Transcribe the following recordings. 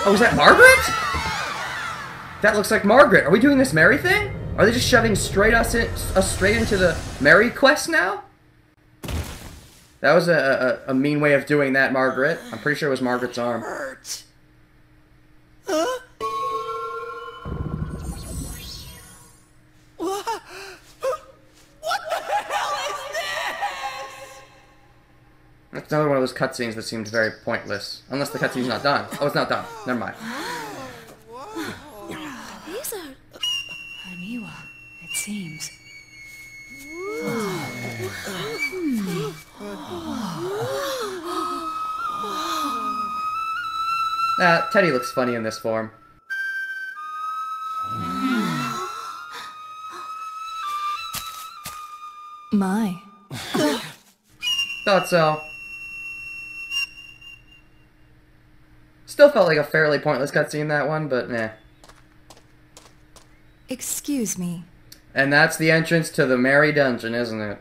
Oh, is that Margaret? That looks like Margaret. Are we doing this Mary thing? Are they just shoving us straight into the Mary quest now? That was a mean way of doing that, Margaret. I'm pretty sure it was Margaret's arm. Hurt. Huh? What the hell is this? That's another one of those cutscenes that seemed very pointless. Unless the cutscene's not done. Oh, it's not done. Never mind. These are Haniwa, it seems. Teddy looks funny in this form. My. Thought so. Still felt like a fairly pointless cutscene, that one, but nah. Excuse me. And that's the entrance to the Mary Dungeon, isn't it?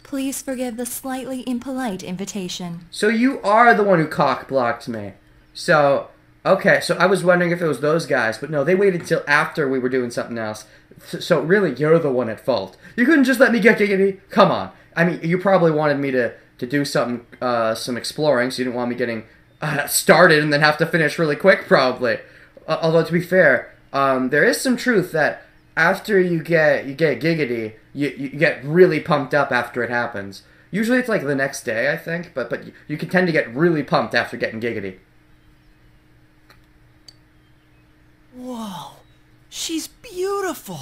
Please forgive the slightly impolite invitation. So you are the one who cock-blocked me. So, okay, so I was wondering if it was those guys, but no, they waited till after we were doing something else. So really, you're the one at fault. You couldn't just let me get giggity? Come on. I mean, you probably wanted me to do something, some exploring, so you didn't want me getting started and then have to finish really quick, probably. Although, to be fair, there is some truth that after you get giggity, you get really pumped up after it happens. Usually it's like the next day, I think, but you can tend to get really pumped after getting giggity. Whoa, she's beautiful.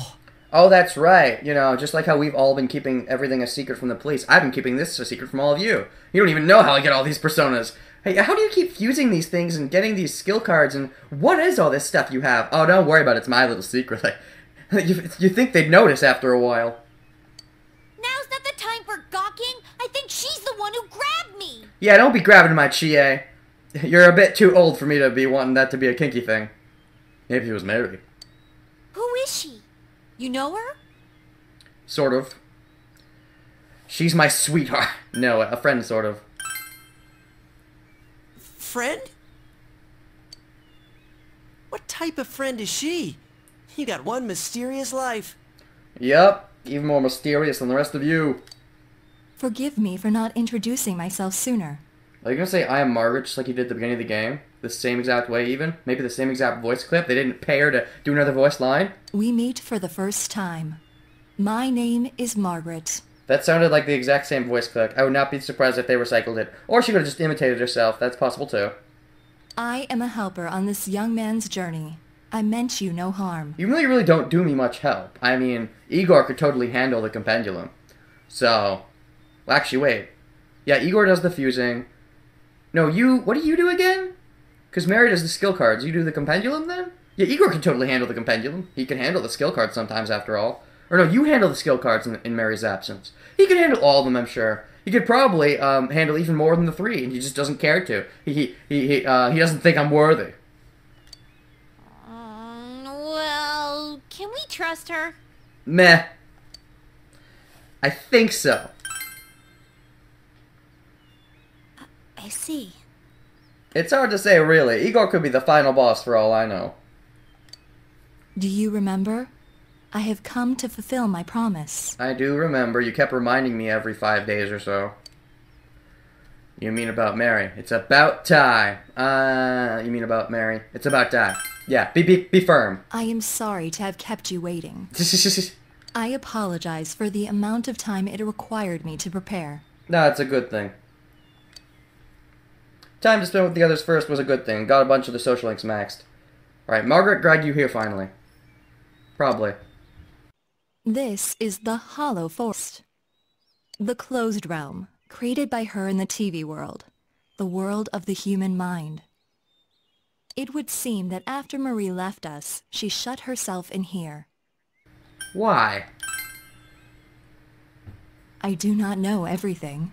Oh, that's right. You know, just like how we've all been keeping everything a secret from the police, I've been keeping this a secret from all of you. You don't even know how I get all these personas. Hey, how do you keep fusing these things and getting these skill cards, and what is all this stuff you have? Oh, don't worry about it. It's my little secret. You think they'd notice after a while. Now's not the time for gawking. I think she's the one who grabbed me. Yeah, don't be grabbing my Chie. You're a bit too old for me to be wanting that to be a kinky thing. Maybe it was Mary. Who is she? You know her? Sort of. She's my sweetheart. No, a friend, sort of. Friend? What type of friend is she? You got one mysterious life. Yup, even more mysterious than the rest of you. Forgive me for not introducing myself sooner. Are you gonna say I am Margaret just like you did at the beginning of the game? The same exact way even? Maybe the same exact voice clip? They didn't pay her to do another voice line? We meet for the first time. My name is Margaret. That sounded like the exact same voice clip. I would not be surprised if they recycled it. Or she could have just imitated herself. That's possible too. I am a helper on this young man's journey. I meant you no harm. You really don't do me much help. I mean, Igor could totally handle the compendulum. So, well, actually, wait. Yeah, Igor does the fusing. No, what do you do again? Because Mary does the skill cards. You do the compendulum then? Yeah, Igor can totally handle the compendulum. He can handle the skill cards sometimes, after all. Or no, you handle the skill cards in Mary's absence. He can handle all of them, I'm sure. He could probably handle even more than the 3, and he just doesn't care to. He doesn't think I'm worthy. Well, can we trust her? Meh. I think so. I see. It's hard to say, really. Igor could be the final boss for all I know. Do you remember? I have come to fulfill my promise. I do remember. You kept reminding me every 5 days or so. You mean about Mary? It's about time. You mean about Mary? It's about time. Yeah, be firm. I am sorry to have kept you waiting. I apologize for the amount of time it required me to prepare. No, it's a good thing. Time to spend with the others first was a good thing. Got a bunch of the social links maxed. Alright, Margaret dragged you here finally. Probably. This is the Hollow Forest. The closed realm, created by her in the TV world. The world of the human mind. It would seem that after Marie left us, she shut herself in here. Why? I do not know everything.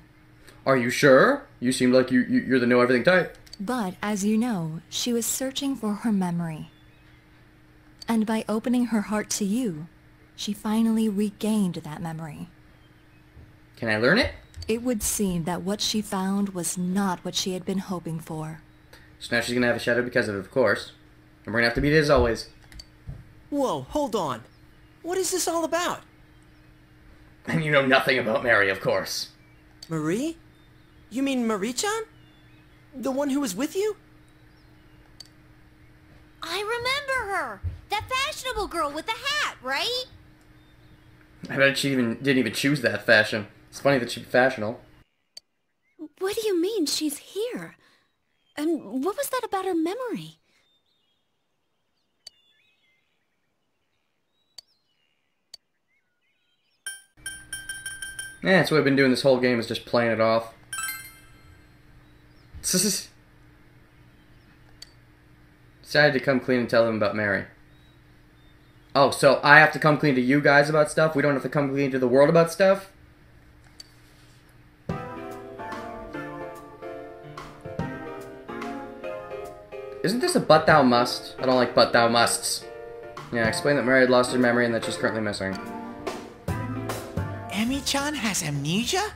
Are you sure? You seem like you're the know-everything type. But, as you know, she was searching for her memory. And by opening her heart to you, she finally regained that memory. Can I learn it? It would seem that what she found was not what she had been hoping for. So now she's gonna have a shadow because of it, of course. And we're gonna have to beat it as always. Whoa, hold on. What is this all about? And you know nothing about Mary, of course. Marie? You mean Marie-chan? The one who was with you? I remember her! That fashionable girl with the hat, right? I bet she didn't even choose that fashion. It's funny that she'd be fashionable. What do you mean she's here? And what was that about her memory? Yeah, that's what I've been doing this whole game, is just playing it off. Decided to come clean and tell them about Mary. Oh, so I have to come clean to you guys about stuff? We don't have to come clean to the world about stuff? Isn't this a but thou must? I don't like but thou musts. Yeah, explain that Mary had lost her memory and that she's currently missing. Emi-chan has amnesia?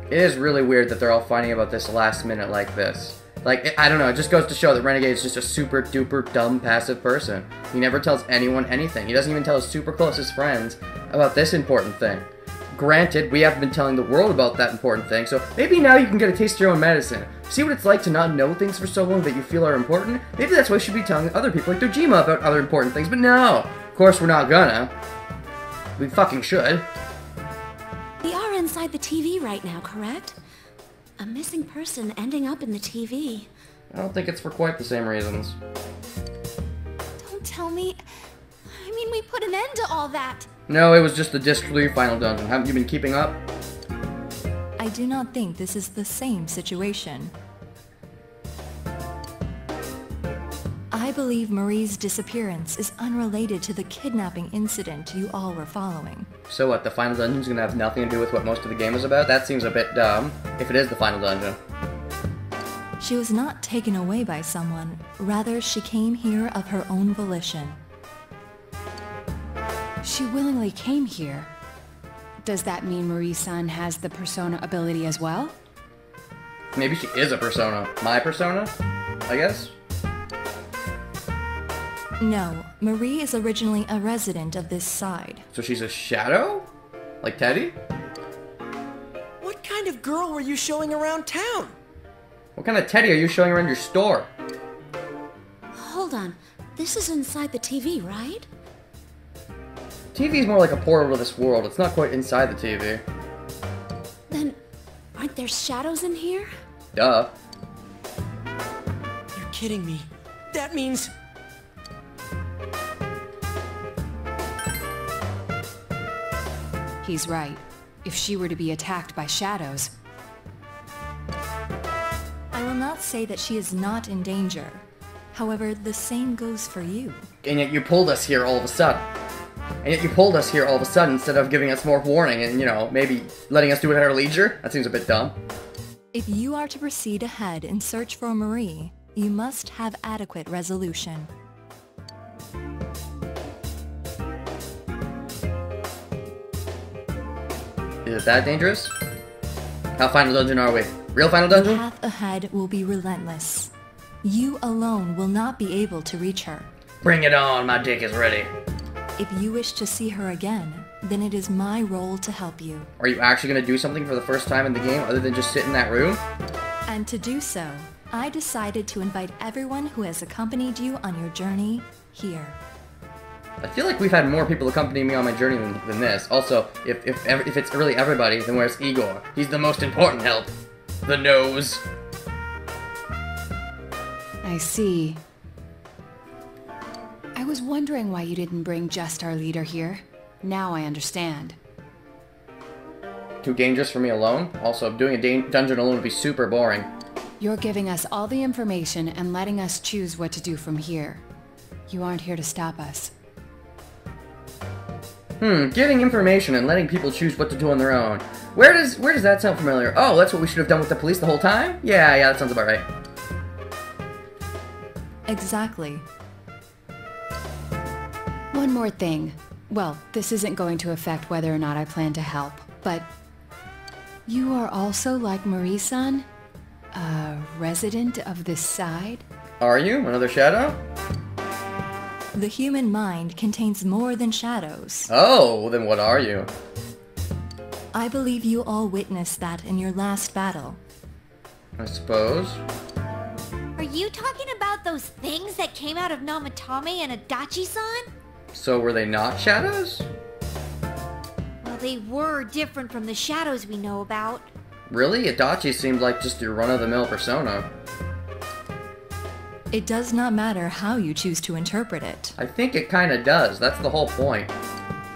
It is really weird that they're all fighting about this last minute like this. Like, I don't know, it just goes to show that Renegade is just a super duper dumb passive person. He never tells anyone anything. He doesn't even tell his super closest friends about this important thing. Granted, we haven't been telling the world about that important thing, so maybe now you can get a taste of your own medicine. See what it's like to not know things for so long that you feel are important? Maybe that's why you should be telling other people like Dojima about other important things, but no! Of course we're not gonna. We fucking should. We are inside the TV right now, correct? A missing person ending up in the TV. I don't think it's for quite the same reasons. Don't tell me. I mean, we put an end to all that. No, it was just the Disc 3 final dungeon. Haven't you been keeping up? I do not think this is the same situation. I believe Marie's disappearance is unrelated to the kidnapping incident you all were following. So what, the final dungeon's gonna have nothing to do with what most of the game is about? That seems a bit dumb, if it is the final dungeon. She was not taken away by someone, rather she came here of her own volition. She willingly came here. Does that mean Marie-san has the persona ability as well? Maybe she is a persona. My persona? I guess? No, Marie is originally a resident of this side. So she's a shadow? Like Teddy? What kind of girl were you showing around town? What kind of Teddy are you showing around your store? Hold on. This is inside the TV, right? TV is more like a portal to this world. It's not quite inside the TV. Then, aren't there shadows in here? Duh. You're kidding me. That means... He's right. If she were to be attacked by shadows... I will not say that she is not in danger. However, the same goes for you. And yet you pulled us here all of a sudden. Instead of giving us more warning and, you know, maybe letting us do it at our leisure? That seems a bit dumb. If you are to proceed ahead in search for Marie, you must have adequate resolution. Is it that dangerous? How final dungeon are we? Real final The dungeon? path ahead will be relentless. You alone will not be able to reach her. Bring it on, my dick is ready. If you wish to see her again, then it is my role to help you. Are you actually gonna do something for the first time in the game other than just sit in that room? And to do so, I decided to invite everyone who has accompanied you on your journey here. I feel like we've had more people accompany me on my journey than this. Also, if it's really everybody, then where's Igor? He's the most important help. The nose. I see. I was wondering why you didn't bring just our leader here. Now I understand. Too dangerous for me alone? Also, doing a dungeon alone would be super boring. You're giving us all the information and letting us choose what to do from here. You aren't here to stop us. Giving information and letting people choose what to do on their own. Where does that sound familiar? Oh, that's what we should have done with the police the whole time? Yeah, that sounds about right. Exactly. One more thing. Well, this isn't going to affect whether or not I plan to help, but... You are also like Marie-san? A resident of this side? Are you? Another shadow? The human mind contains more than shadows. Oh, well then what are you? I believe you all witnessed that in your last battle. I suppose. Are you talking about those things that came out of Namatame and Adachi-san? So were they not shadows? Well, they were different from the shadows we know about. Really? Adachi seemed like just your run-of-the-mill persona. It does not matter how you choose to interpret it. I think it kinda does. That's the whole point.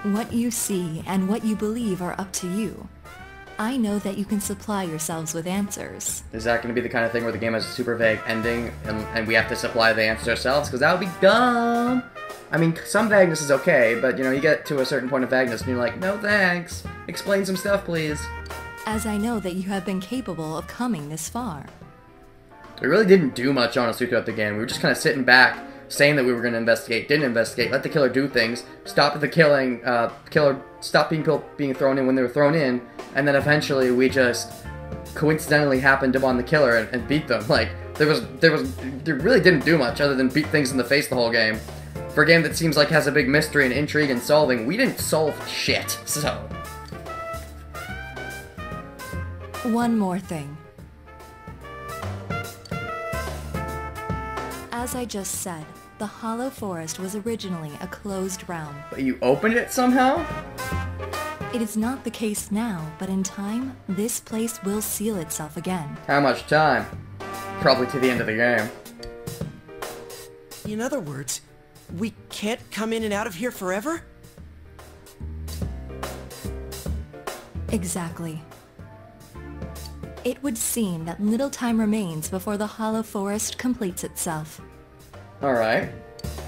What you see and what you believe are up to you. I know that you can supply yourselves with answers. Is that going to be the kind of thing where the game has a super vague ending and we have to supply the answers ourselves? Because that would be dumb! I mean, some vagueness is okay, but, you know, you get to a certain point of vagueness and you're like, no thanks! Explain some stuff, please. As I know that you have been capable of coming this far. We really didn't do much, honestly, throughout the game. We were just kind of sitting back, saying that we were going to investigate, didn't investigate, let the killer do things, stop the killing, stop being thrown in when they were thrown in, and then eventually we just coincidentally happened upon the killer and beat them. Like, they really didn't do much other than beat things in the face the whole game. For a game that seems like has a big mystery and intrigue and solving, we didn't solve shit, so. One more thing. As I just said, the Hollow Forest was originally a closed realm. But you opened it somehow? It is not the case now, but in time, this place will seal itself again. How much time? Probably to the end of the game. In other words, we can't come in and out of here forever? Exactly. It would seem that little time remains before the Hollow Forest completes itself. Alright.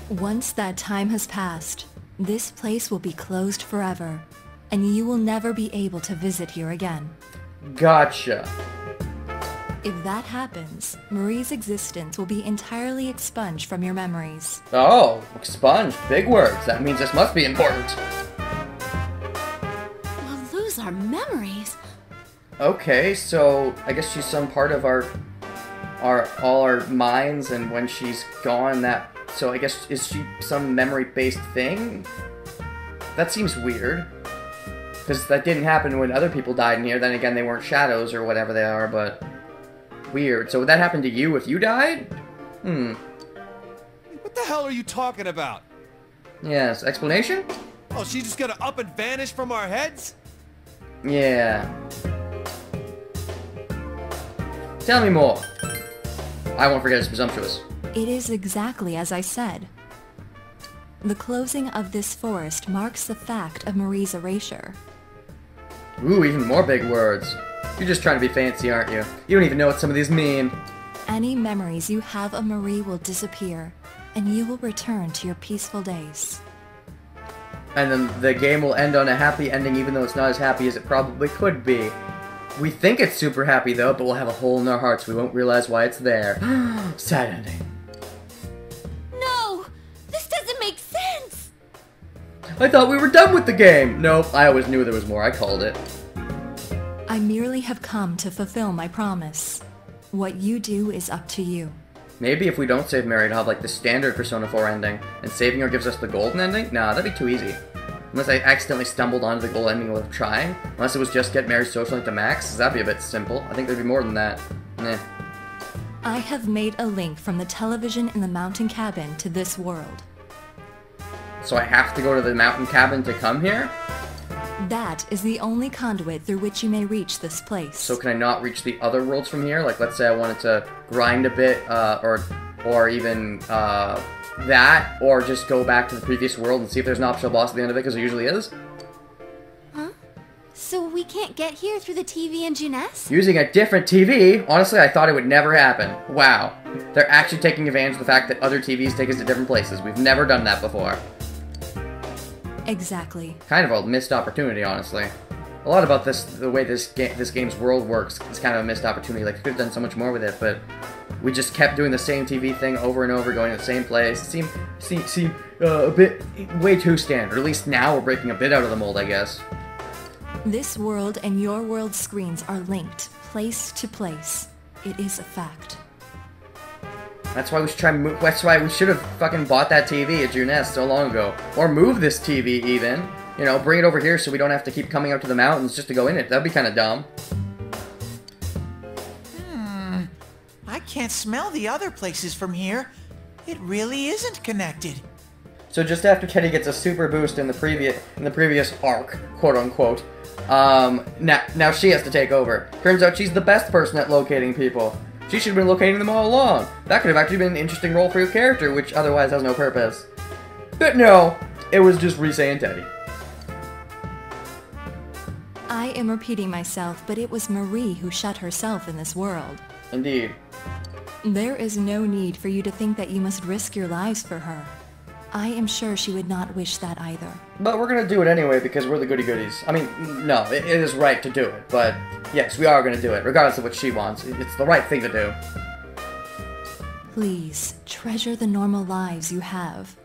Once that time has passed, this place will be closed forever, and you will never be able to visit here again. Gotcha. If that happens, Marie's existence will be entirely expunged from your memories. Oh, expunged. Big words. That means this must be important. We'll lose our memories. Okay, so I guess she's some part of all our minds, and when she's gone, so I guess, is she some memory-based thing? That seems weird. Because that didn't happen when other people died in here, then again, they weren't shadows or whatever they are, but weird. So would that happen to you if you died? What the hell are you talking about? Yes, explanation? Oh, she's just gonna up and vanish from our heads? Yeah. Tell me more. I won't forget it's presumptuous. It is exactly as I said. The closing of this forest marks the fact of Marie's erasure. Ooh, even more big words. You're just trying to be fancy, aren't you? You don't even know what some of these mean. Any memories you have of Marie will disappear, and you will return to your peaceful days. And then the game will end on a happy ending, even though it's not as happy as it probably could be. We think it's super happy, though, but we'll have a hole in our hearts. We won't realize why it's there. Sad ending. No! This doesn't make sense! I thought we were done with the game! Nope, I always knew there was more. I called it. I merely have come to fulfill my promise. What you do is up to you. Maybe if we don't save Mary, it'll have like the standard Persona 4 ending, and saving her gives us the golden ending? Nah, that'd be too easy. Unless I accidentally stumbled onto the gold ending without trying. Unless it was just get Mary's social link to max, that'd be a bit simple. I think there'd be more than that. Nah. I have made a link from the television in the mountain cabin to this world. So I have to go to the mountain cabin to come here? That is the only conduit through which you may reach this place. So can I not reach the other worlds from here? Like, let's say I wanted to grind a bit, or even, that, or just go back to the previous world and see if there's an optional boss at the end of it, because there usually is. Huh? So we can't get here through the TV and Jeunesse? Using a different TV? Honestly, I thought it would never happen. Wow. They're actually taking advantage of the fact that other TVs take us to different places. We've never done that before. Exactly. Kind of a missed opportunity, honestly. A lot about this, the way this game's world works, is kind of a missed opportunity. Like, we could have done so much more with it, but we just kept doing the same TV thing over and over, going to the same place. It seemed a bit, way too standard. At least now we're breaking a bit out of the mold, I guess. This world and your world screens are linked, place to place. It is a fact. That's why we should try and move. That's why we should have fucking bought that TV at Junes so long ago. Or move this TV even. You know, bring it over here so we don't have to keep coming up to the mountains just to go in it. That'd be kind of dumb. I can't smell the other places from here. It really isn't connected. So just after Teddy gets a super boost in the previous arc, quote unquote, now she has to take over. Turns out she's the best person at locating people. She should have been locating them all along. That could have actually been an interesting role for your character, which otherwise has no purpose. But no, it was just Rise and Teddy. I am repeating myself, but it was Marie who shut herself in this world. Indeed. There is no need for you to think that you must risk your lives for her. I am sure she would not wish that either. But we're gonna do it anyway because we're the goody-goodies. I mean, no, it is right to do it, but yes, we are gonna do it, regardless of what she wants. It's the right thing to do. Please, treasure the normal lives you have.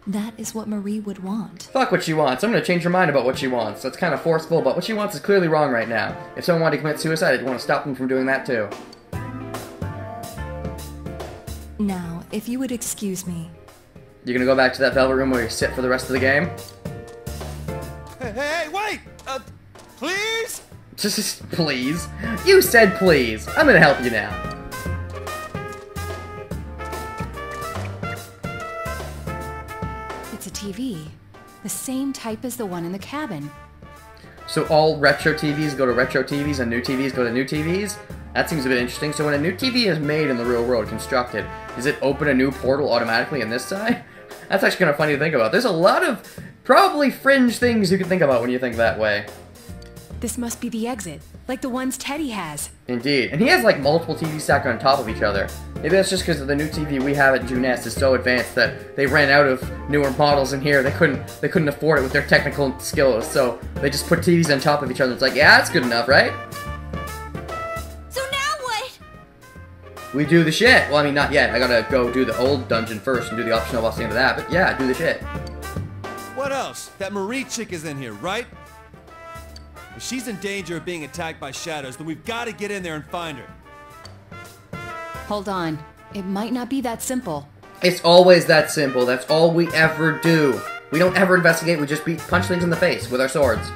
That is what Marie would want. Fuck what she wants. I'm gonna change her mind about what she wants. That's kind of forceful, but what she wants is clearly wrong right now. If someone wanted to commit suicide, I'd want to stop them from doing that too. Now, if you would excuse me. You gonna go back to that velvet room where you sit for the rest of the game? Hey, wait! Please? Just please. You said please. I'm gonna help you now. It's a TV. The same type as the one in the cabin. So all retro TVs go to retro TVs and new TVs go to new TVs? That seems a bit interesting. So when a new TV is made in the real world, constructed, does it open a new portal automatically in this side? That's actually kind of funny to think about. There's a lot of probably fringe things you can think about when you think that way. This must be the exit, like the ones Teddy has. Indeed. And he has like multiple TVs stacked on top of each other. Maybe that's just because the new TV we have at Junes is so advanced that they ran out of newer models in here. They couldn't afford it with their technical skills, so they just put TVs on top of each other. It's like, yeah, that's good enough, right? So now what? We do the shit. Well, I mean, not yet. I gotta go do the old dungeon first and do the optional boss at the end of that. But yeah, do the shit. What else? That Marie chick is in here, right? If she's in danger of being attacked by shadows, then we've got to get in there and find her. Hold on. It might not be that simple. It's always that simple. That's all we ever do. We don't ever investigate. We just punch things in the face with our swords.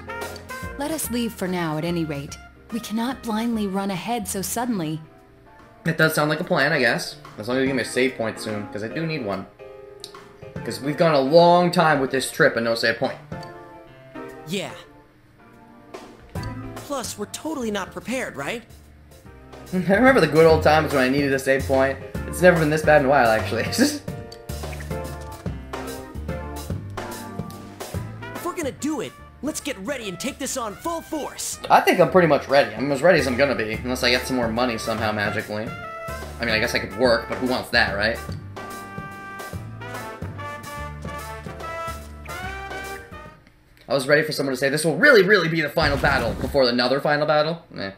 Let us leave for now, at any rate. We cannot blindly run ahead so suddenly. It does sound like a plan, I guess. As long as you give me a save point soon, because I do need one. Because we've gone a long time with this trip and no save point. Yeah. Plus, we're totally not prepared, right? I remember the good old times when I needed a save point. It's never been this bad in a while, actually. If we're gonna do it, let's get ready and take this on full force. I think I'm pretty much ready. I'm as ready as I'm gonna be, unless I get some more money somehow magically. I mean, I guess I could work, but who wants that, right? I was ready for someone to say, this will really, really be the final battle before another final battle. Eh.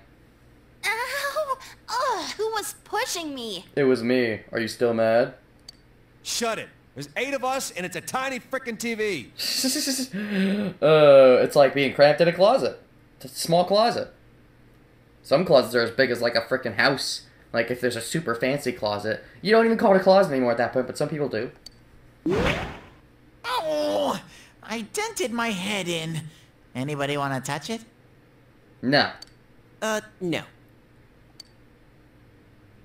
Ow! Ugh, who was pushing me? It was me. Are you still mad? Shut it. There's 8 of us, and it's a tiny frickin' TV. It's like being cramped in a closet. It's a small closet. Some closets are as big as like a frickin' house. Like if there's a super fancy closet. You don't even call it a closet anymore at that point, but some people do. Oh! I dented my head in. Anybody want to touch it? No. No.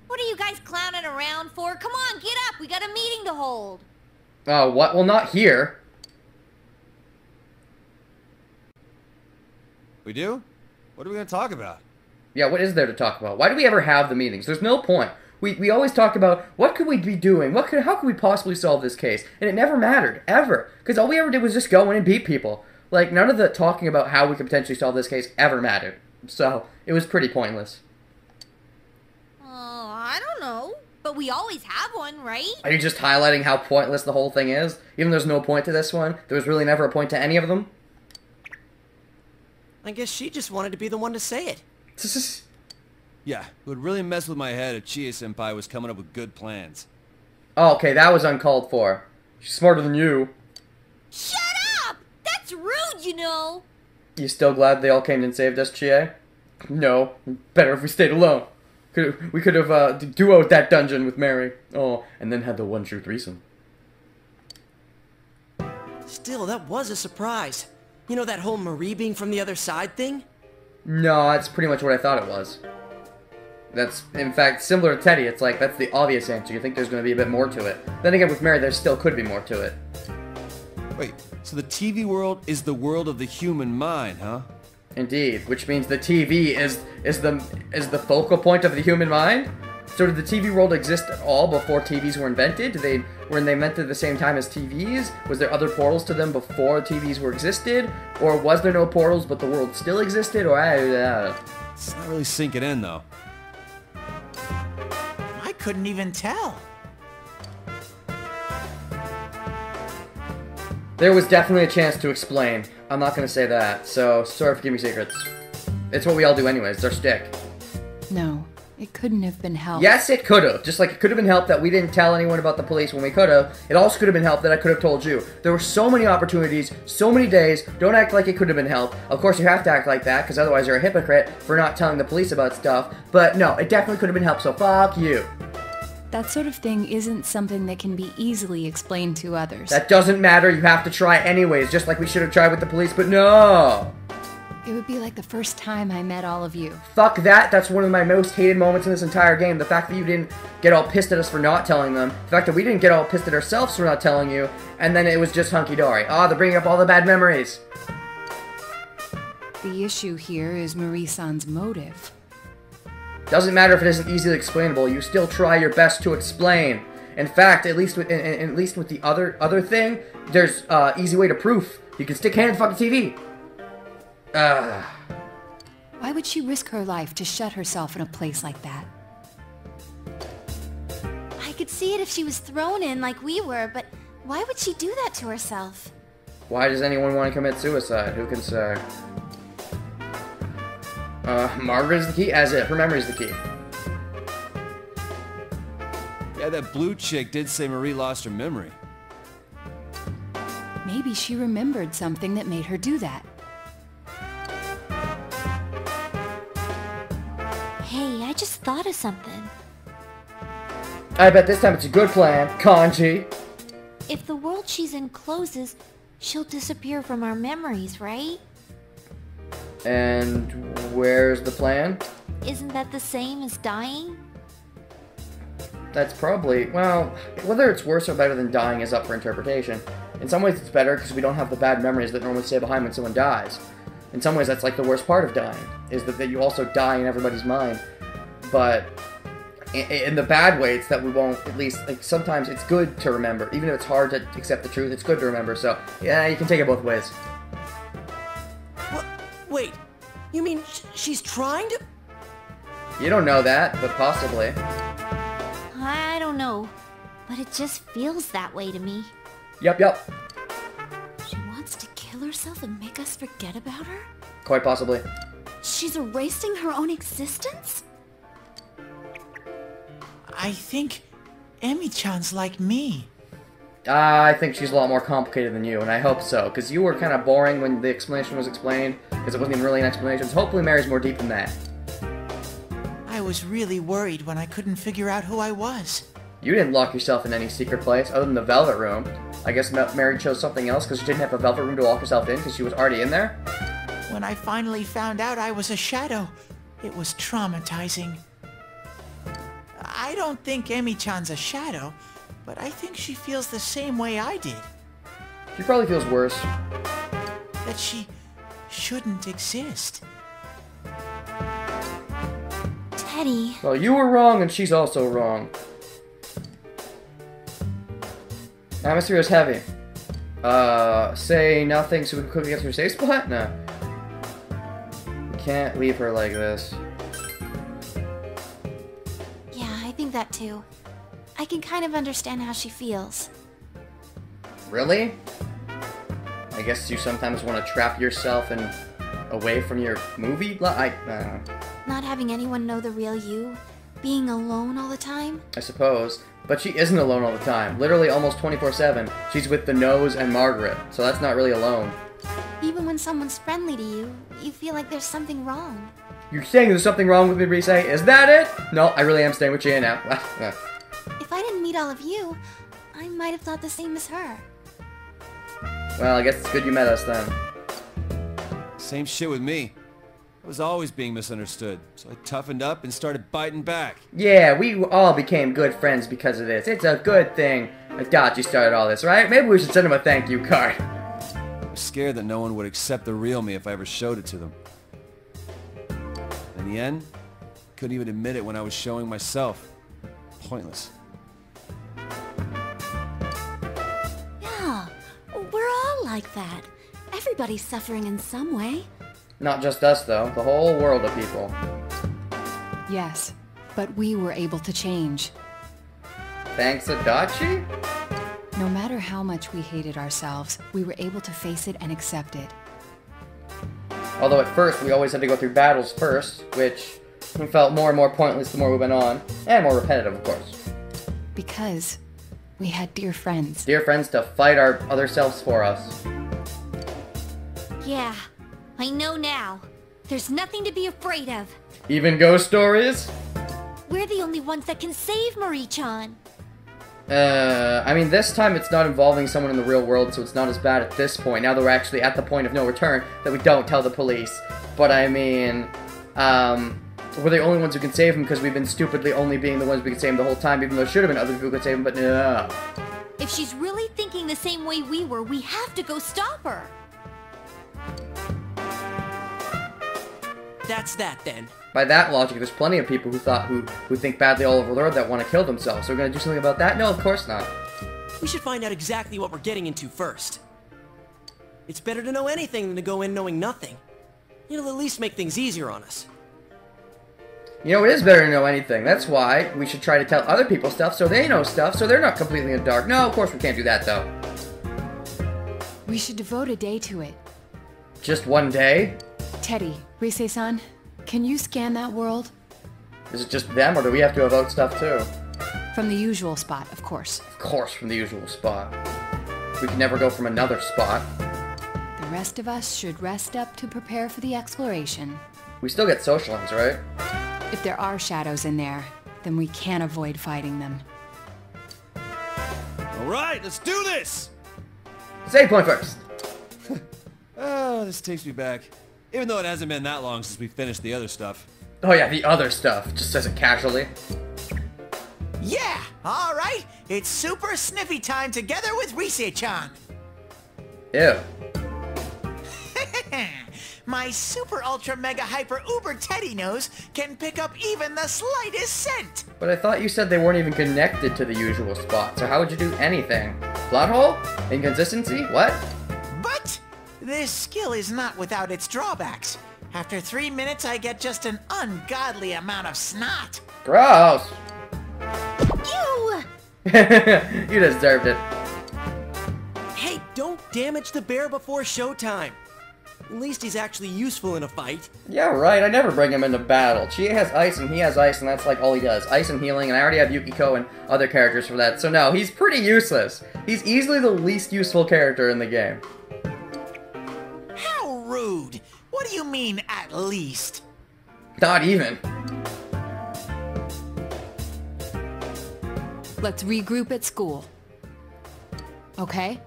What are you guys clowning around for? Come on, get up. We got a meeting to hold. Oh, what? Well, not here. We do? What are we gonna talk about? Yeah, what is there to talk about? Why do we ever have the meetings? There's no point. We always talk about, what could we be doing? How could we possibly solve this case? And it never mattered, ever. Because all we ever did was just go in and beat people. Like, none of the talking about how we could potentially solve this case ever mattered. So, it was pretty pointless. Oh, I don't know. But we always have one, right? Are you just highlighting how pointless the whole thing is? Even though there's no point to this one, there was really never a point to any of them? I guess she just wanted to be the one to say it. Yeah, it would really mess with my head if Chie-senpai was coming up with good plans. Oh, okay, that was uncalled for. She's smarter than you. Shut up! That's rude, you know. You still glad they all came and saved us, Chie? No. Better if we stayed alone. We could have duoed that dungeon with Mary. Oh, and then had the one true threesome. Still, that was a surprise. You know that whole Marie being from the other side thing? No, that's pretty much what I thought it was. That's, in fact, similar to Teddy. It's like, that's the obvious answer. You think there's going to be a bit more to it. Then again, with Mary, there still could be more to it. Wait, so the TV world is the world of the human mind, huh? Indeed, which means the TV is the focal point of the human mind? So did the TV world exist at all before TVs were invented? Were they invented at the same time as TVs? Was there other portals to them before TVs were existed? Or was there no portals but the world still existed? Or It's not really sinking in, though. I couldn't even tell. There was definitely a chance to explain. I'm not gonna say that, so sorry for keeping secrets. It's what we all do anyways, it's our shtick. No, it couldn't have been helped. Yes, it could've. Just like it could've been helped that we didn't tell anyone about the police when we could've. It also could've been helped that I could've told you. There were so many opportunities, so many days. Don't act like it could've been helped. Of course you have to act like that, because otherwise you're a hypocrite for not telling the police about stuff. But no, it definitely could've been helped, so fuck you. That sort of thing isn't something that can be easily explained to others. That doesn't matter, you have to try anyways, just like we should have tried with the police, but no! It would be like the first time I met all of you. Fuck that, that's one of my most hated moments in this entire game. The fact that you didn't get all pissed at us for not telling them. The fact that we didn't get all pissed at ourselves for not telling you. And then it was just hunky-dory. Ah, they're bringing up all the bad memories. The issue here is Marie-san's motive. Doesn't matter if it isn't easily explainable, you still try your best to explain. In fact, at least with the other thing, there's easy way to proof. You can stick hand in the fucking TV. Why would she risk her life to shut herself in a place like that? I could see it if she was thrown in like we were, but why would she do that to herself? Why does anyone want to commit suicide? Who can say? Margaret is the key? As if. Her memory is the key. Yeah, that blue chick did say Marie lost her memory. Maybe she remembered something that made her do that. Hey, I just thought of something. I bet this time it's a good plan, Kanji. If the world she's in closes, she'll disappear from our memories, right? And where's the plan? Isn't that the same as dying? That's probably, well, whether it's worse or better than dying is up for interpretation. In some ways it's better because we don't have the bad memories that normally stay behind when someone dies. In some ways that's like the worst part of dying, is that you also die in everybody's mind. But in the bad way, it's that we won't, at least, like, sometimes it's good to remember. Even if it's hard to accept the truth, it's good to remember. So, yeah, you can take it both ways. What? Wait, you mean she's trying to? You don't know that, but possibly. I don't know, but it just feels that way to me. Yup. She wants to kill herself and make us forget about her? Quite possibly. She's erasing her own existence? I think Emi-chan's like me. I think she's a lot more complicated than you, and I hope so, because you were kind of boring when the explanation was explained, because it wasn't even really an explanation, so hopefully Mary's more deep than that. I was really worried when I couldn't figure out who I was. You didn't lock yourself in any secret place, other than the Velvet Room. I guess Mary chose something else, because she didn't have a Velvet Room to lock herself in, because she was already in there? When I finally found out I was a shadow, it was traumatizing. I don't think Emi-chan's a shadow, but I think she feels the same way I did. She probably feels worse. That she shouldn't exist. Teddy, Well, you were wrong, and she's also wrong. Atmosphere is heavy. Say nothing so we can quickly get to her safe spot? No. We can't leave her like this. yeah, I think that too. I can kind of understand how she feels. Really? I guess you sometimes want to trap yourself in away from your movie? Not having anyone know the real you, being alone all the time. I suppose. But she isn't alone all the time. Literally almost 24/7. She's with the Nose and Margaret, so that's not really alone. Even when someone's friendly to you, you feel like there's something wrong. You're saying there's something wrong with me, Rise? Is that it? No, I really am staying with Chie now. If I didn't meet all of you, I might have thought the same as her. Well, I guess it's good you met us then. Same shit with me. I was always being misunderstood, so I toughened up and started biting back. Yeah, we all became good friends because of this. It's a good thing Adachi started all this, right? Maybe we should send him a thank you card. I was scared that no one would accept the real me if I ever showed it to them. In the end, couldn't even admit it when I was showing myself. Pointless. Yeah, we're all like that. Everybody's suffering in some way. Not just us, though. The whole world of people. Yes, but we were able to change. Thanks, Adachi? No matter how much we hated ourselves, we were able to face it and accept it. Although at first, we always had to go through battles first, which felt more and more pointless the more we went on. And more repetitive, of course. Because we had dear friends. Dear friends to fight our other selves for us. Yeah, I know now. There's nothing to be afraid of. Even ghost stories? We're the only ones that can save Marie-chan. I mean, this time it's not involving someone in the real world, so it's not as bad at this point. Now that we're actually at the point of no return, that we don't tell the police. But I mean, we're the only ones who can save him because we've been stupidly only being the ones who can save him the whole time, even though it should have been other people who could save him, but no. If she's really thinking the same way we were, we have to go stop her. That's that then. By that logic, there's plenty of people who think badly all over the world that want to kill themselves. So we're gonna do something about that? No, of course not. We should find out exactly what we're getting into first. It's better to know anything than to go in knowing nothing. It'll at least make things easier on us. You know, it is better to know anything. That's why we should try to tell other people stuff so they know stuff, so they're not completely in the dark. No, of course we can't do that, though. We should devote a day to it. Just one day? Teddy, Rise-san, can you scan that world? Is it just them, or do we have to evoke stuff, too? From the usual spot, of course. Of course, from the usual spot. We can never go from another spot. The rest of us should rest up to prepare for the exploration. We still get social ones, right? If there are shadows in there, then we can't avoid fighting them. Alright, let's do this! Save point first. Oh, this takes me back. Even though it hasn't been that long since we finished the other stuff. Oh yeah, the other stuff. Just says it casually. Yeah, all right. It's super sniffy time together with Rise-chan. Ew. My super ultra mega hyper uber teddy nose can pick up even the slightest scent. But I thought you said they weren't even connected to the usual spot, so how would you do anything? Plot hole? Inconsistency? What? But this skill is not without its drawbacks. After 3 minutes, I get just an ungodly amount of snot. Gross! Ew! You deserved it. Hey, don't damage the bear before showtime. At least he's actually useful in a fight. Yeah, right, I never bring him into battle. Chie has ice and he has ice, and that's like all he does. Ice and healing, and I already have Yukiko and other characters for that, so no, he's pretty useless. He's easily the least useful character in the game. How rude. What do you mean, at least? Not even. Let's regroup at school. Okay?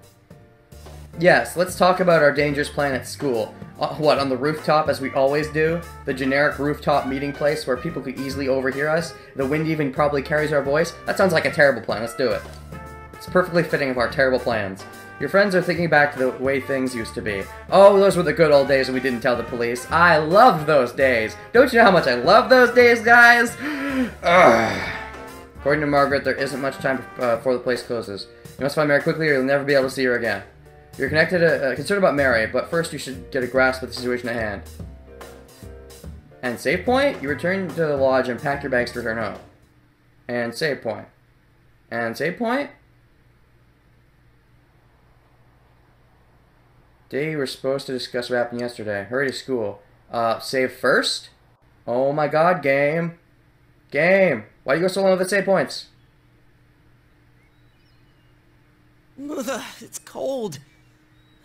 Yes, let's talk about our dangerous plan at school. What, on the rooftop, as we always do? The generic rooftop meeting place where people could easily overhear us? The wind even probably carries our voice? That sounds like a terrible plan, let's do it. It's perfectly fitting of our terrible plans. Your friends are thinking back to the way things used to be. Oh, those were the good old days when we didn't tell the police. I loved those days. Don't you know how much I love those days, guys? Ugh. According to Margaret, there isn't much time before the place closes. You must find Mary quickly or you'll never be able to see her again. You're concerned about Mary, but first you should get a grasp of the situation at hand. And save point? You return to the lodge and pack your bags to return home. And save point. And save point? Day you were supposed to discuss what happened yesterday. Hurry to school. Save first? Oh my god, game. Game. Why do you go so long with the save points? Ugh, it's cold.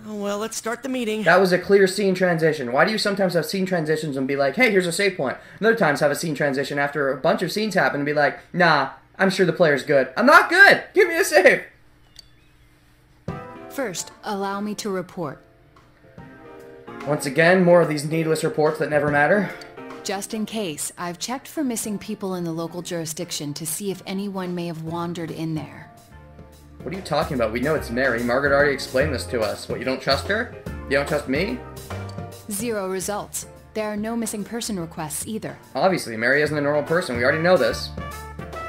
Oh, well, let's start the meeting. That was a clear scene transition. Why do you sometimes have scene transitions and be like, hey, here's a save point? And other times have a scene transition after a bunch of scenes happen and be like, nah, I'm sure the player's good. I'm not good! Give me a save! First, allow me to report. Once again, more of these needless reports that never matter. Just in case, I've checked for missing people in the local jurisdiction to see if anyone may have wandered in there. What are you talking about? We know it's Mary. Margaret already explained this to us. What, you don't trust her? You don't trust me? 0 results. There are no missing person requests either. Obviously, Mary isn't a normal person. We already know this.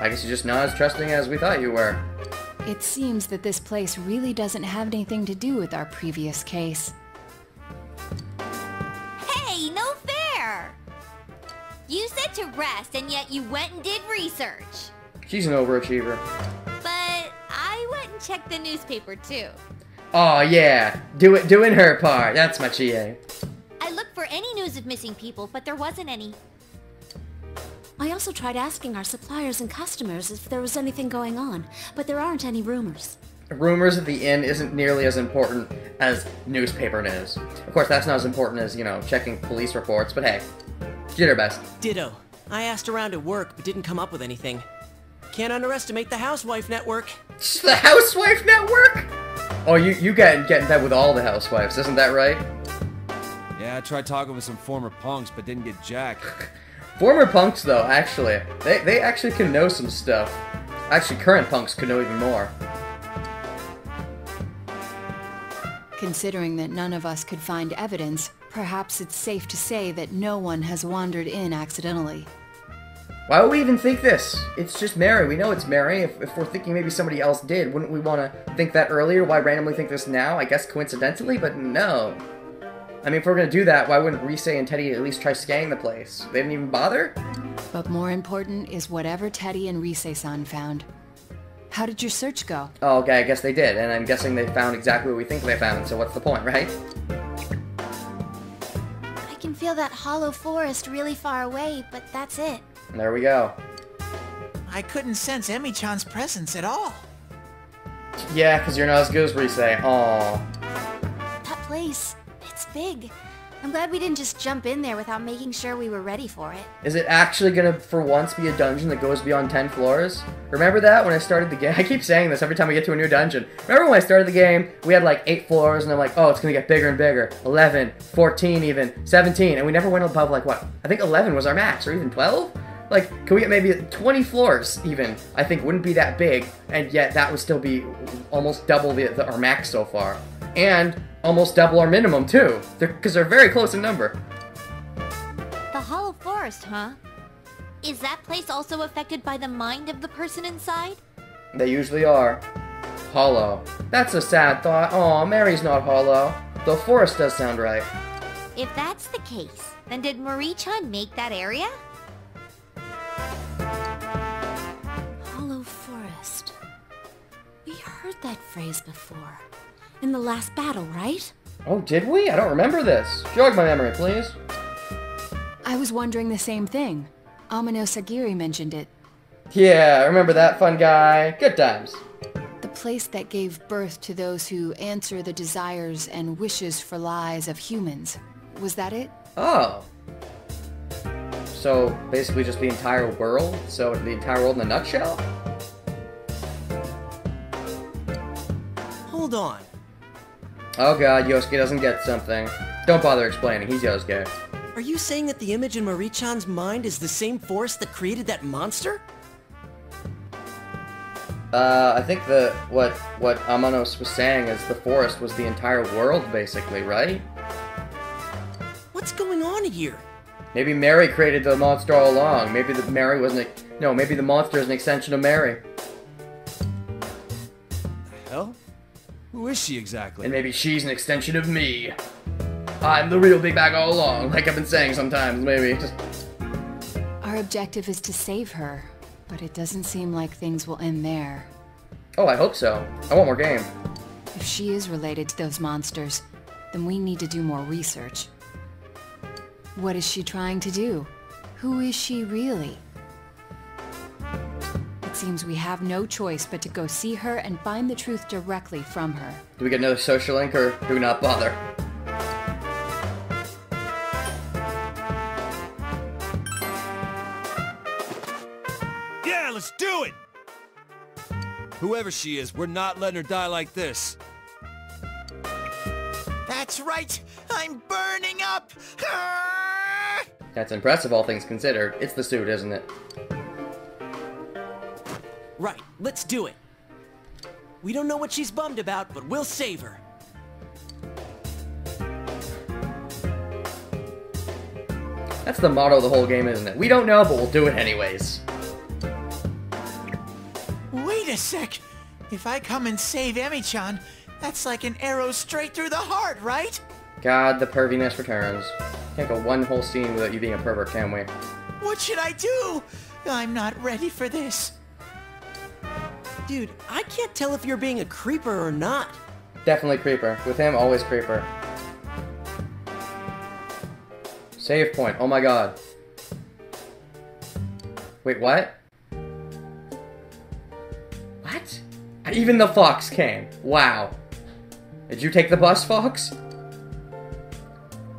I guess you're just not as trusting as we thought you were. It seems that this place really doesn't have anything to do with our previous case. Hey, no fair! You said to rest, and yet you went and did research. She's an overachiever. But I went and checked the newspaper, too. Oh yeah, doing her part. That's my GA. I looked for any news of missing people, but there wasn't any. I also tried asking our suppliers and customers if there was anything going on, but there aren't any rumors. Rumors at the inn isn't nearly as important as newspaper news. Of course, that's not as important as, checking police reports, but hey, she did her best. Ditto. I asked around at work, but didn't come up with anything. Can't underestimate the Housewife Network. The Housewife Network? Oh, you get in bed with all the housewives, isn't that right? Yeah, I tried talking with some former punks, but didn't get jack. Former punks, though, actually. They actually can know some stuff. Actually, current punks could know even more. Considering that none of us could find evidence, perhaps it's safe to say that no one has wandered in accidentally. Why would we even think this? It's just Mary. We know it's Mary. If we're thinking maybe somebody else did, wouldn't we want to think that earlier? Why randomly think this now? I guess coincidentally, but no. I mean, if we're gonna do that, why wouldn't Rise and Teddy at least try scanning the place? They didn't even bother? But more important is whatever Teddy and Rise-san found. How did your search go? Oh, okay, I guess they did, and I'm guessing they found exactly what we think they found, so what's the point, right? I can feel that hollow forest really far away, but that's it. There we go. I couldn't sense Emi-chan's presence at all. Yeah, because you're not as good as Rise. Aww. That place, it's big. I'm glad we didn't just jump in there without making sure we were ready for it. Is it actually gonna, for once, be a dungeon that goes beyond 10 floors? Remember that when I started the game? I keep saying this every time we get to a new dungeon. Remember when I started the game, we had like 8 floors, and I'm like, oh, it's gonna get bigger and bigger. 11, 14 even, 17, and we never went above like, what? I think 11 was our max, or even 12? Like, can we get maybe 20 floors even? I think wouldn't be that big, and yet that would still be almost double our max so far. And almost double our minimum, too. Because they're very close in number. The hollow forest, huh? Is that place also affected by the mind of the person inside? They usually are. Hollow. That's a sad thought. Aw, Mary's not hollow. The forest does sound right. If that's the case, then did Marie-chan make that area? Hollow forest. We heard that phrase before. In the last battle, right? Oh, did we? I don't remember this. Jog my memory, please. I was wondering the same thing. Amano Sagiri mentioned it. Yeah, I remember that fun guy. Good times. The place that gave birth to those who answer the desires and wishes for lives of humans. Was that it? Oh. So, basically just the entire world? So, the entire world in a nutshell? Hold on. Oh god, Yosuke doesn't get something. Don't bother explaining, he's Yosuke. Are you saying that the image in Marie-chan's mind is the same force that created that monster? I think what Amanos was saying is the forest was the entire world, basically, right? What's going on here? Maybe Mary created the monster all along. Maybe maybe the monster is an extension of Mary. The hell? Who is she exactly? And maybe she's an extension of me. I'm the real big bag all along, like I've been saying sometimes, maybe. Our objective is to save her, but it doesn't seem like things will end there. Oh, I hope so. I want more game. If she is related to those monsters, then we need to do more research. What is she trying to do? Who is she really? It seems we have no choice but to go see her and find the truth directly from her. Do we get another social link or do we not bother? Yeah, let's do it! Whoever she is, we're not letting her die like this. That's right! I'm burning up! Ah! That's impressive, all things considered. It's the suit, isn't it? Right, let's do it. We don't know what she's bummed about, but we'll save her. That's the motto of the whole game, isn't it? We don't know, but we'll do it anyways. Wait a sec! If I come and save Emi-chan, that's like an arrow straight through the heart, right? God, the perviness returns. Can't go one whole scene without you being a pervert, can we? What should I do? I'm not ready for this. Dude, I can't tell if you're being a creeper or not. Definitely creeper. With him, always creeper. Save point. Oh my god. Wait, what? What? Even the fox came. Wow. Did you take the bus, Fox?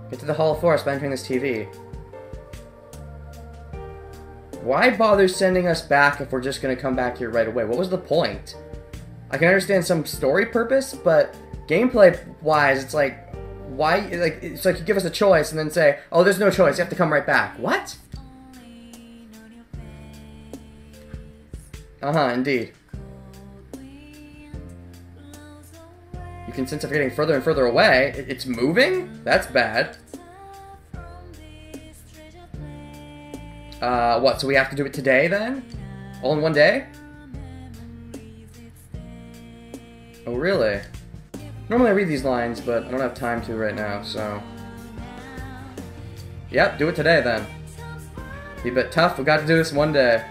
Get to the Hall of Forest by entering this TV. Why bother sending us back if we're just gonna come back here right away? What was the point? I can understand some story purpose, but gameplay-wise, it's like, why? Like, it's like you give us a choice and then say, "Oh, there's no choice. You have to come right back." What? Indeed. You can sense it getting further and further away. It's moving? That's bad. What, so we have to do it today, then? All in one day? Oh, really? Normally I read these lines, but I don't have time to right now, so... Yep, do it today, then. Be a bit tough, we got to do this one day.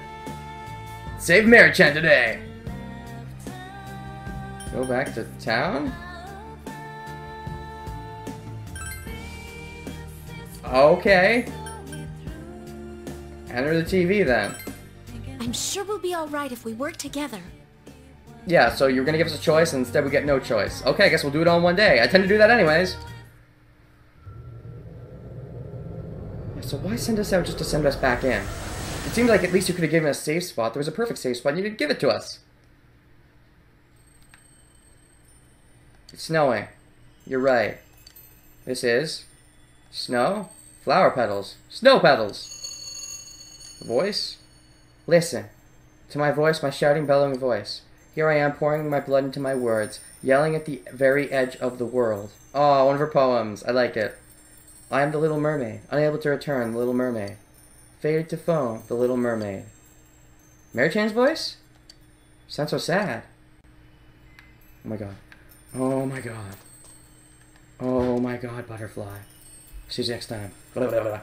Save Mary-chan today! Go back to town? Okay. Enter the TV, then. I'm sure we'll be alright if we work together. Yeah, so you're gonna give us a choice, and instead we get no choice. Okay, I guess we'll do it all in one day. I tend to do that anyways. Yeah, so why send us out just to send us back in? It seemed like at least you could have given us a safe spot. There was a perfect safe spot, and you didn't give it to us. It's snowing. You're right. This is... snow? Flower petals. Snow petals! Voice? Listen. To my voice, my shouting, bellowing voice. Here I am, pouring my blood into my words, yelling at the very edge of the world. Oh, one of her poems. I like it. I am the Little Mermaid, unable to return, the Little Mermaid. Faded to foam, the Little Mermaid. Mary-chan's voice? Sounds so sad. Oh my god. Oh my god. Oh my god, butterfly. See you next time. Blah, blah, blah.